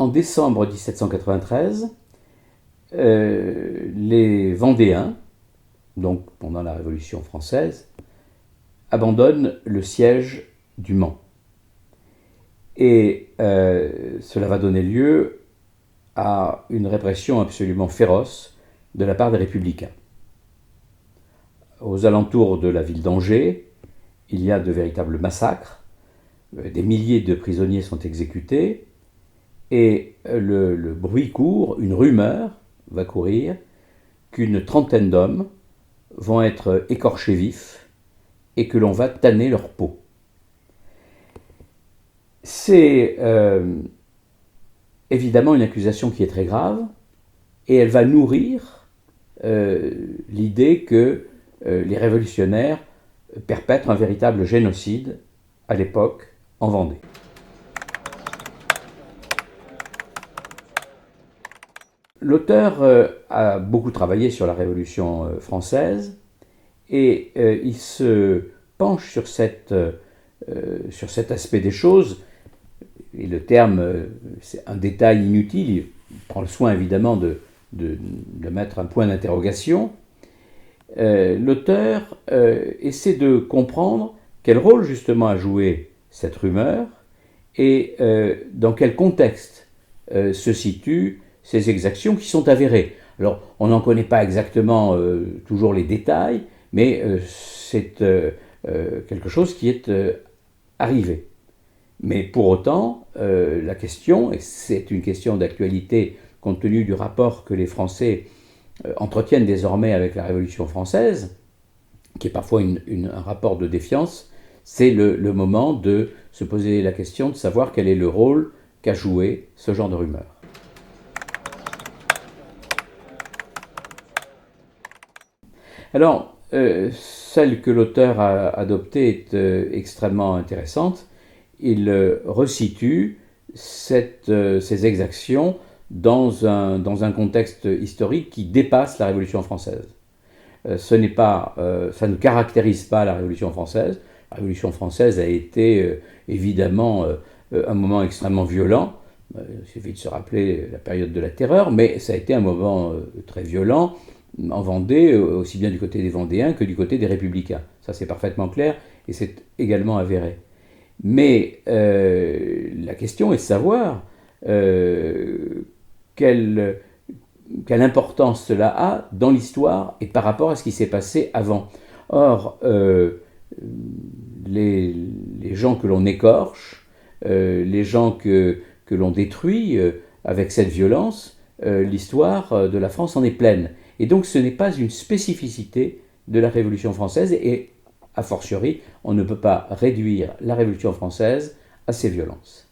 En décembre 1793, les Vendéens, donc pendant la Révolution française, abandonnent le siège du Mans. Et cela va donner lieu à une répression absolument féroce de la part des républicains. Aux alentours de la ville d'Angers, il y a de véritables massacres, des milliers de prisonniers sont exécutés, et le bruit court, une rumeur va courir, qu'une trentaine d'hommes vont être écorchés vifs et que l'on va tanner leur peau. C'est évidemment une accusation qui est très grave, et elle va nourrir l'idée que les révolutionnaires perpètrent un véritable génocide à l'époque en Vendée. L'auteur a beaucoup travaillé sur la Révolution française et il se penche sur cet aspect des choses. Et le terme, c'est un détail inutile, il prend le soin évidemment de mettre un point d'interrogation. L'auteur essaie de comprendre quel rôle justement a joué cette rumeur et dans quel contexte se situent ces exactions qui sont avérées. Alors, on n'en connaît pas exactement toujours les détails, mais c'est quelque chose qui est arrivé. Mais pour autant, la question, et c'est une question d'actualité compte tenu du rapport que les Français entretiennent désormais avec la Révolution française, qui est parfois un rapport de défiance, c'est le moment de se poser la question de savoir quel est le rôle qu'a joué ce genre de rumeur. Alors, celle que l'auteur a adoptée est extrêmement intéressante. Il resitue ces exactions dans un contexte historique qui dépasse la Révolution française. Ça ne caractérise pas la Révolution française. La Révolution française a été évidemment un moment extrêmement violent. Il suffit de se rappeler la période de la Terreur, mais ça a été un moment très violent en Vendée, aussi bien du côté des Vendéens que du côté des Républicains. Ça, c'est parfaitement clair et c'est également avéré. Mais la question est de savoir quelle importance cela a dans l'histoire et par rapport à ce qui s'est passé avant. Or, les gens que l'on écorche, les gens que l'on détruit avec cette violence, l'histoire de la France en est pleine. Et donc ce n'est pas une spécificité de la Révolution française et, a fortiori, on ne peut pas réduire la Révolution française à ces violences.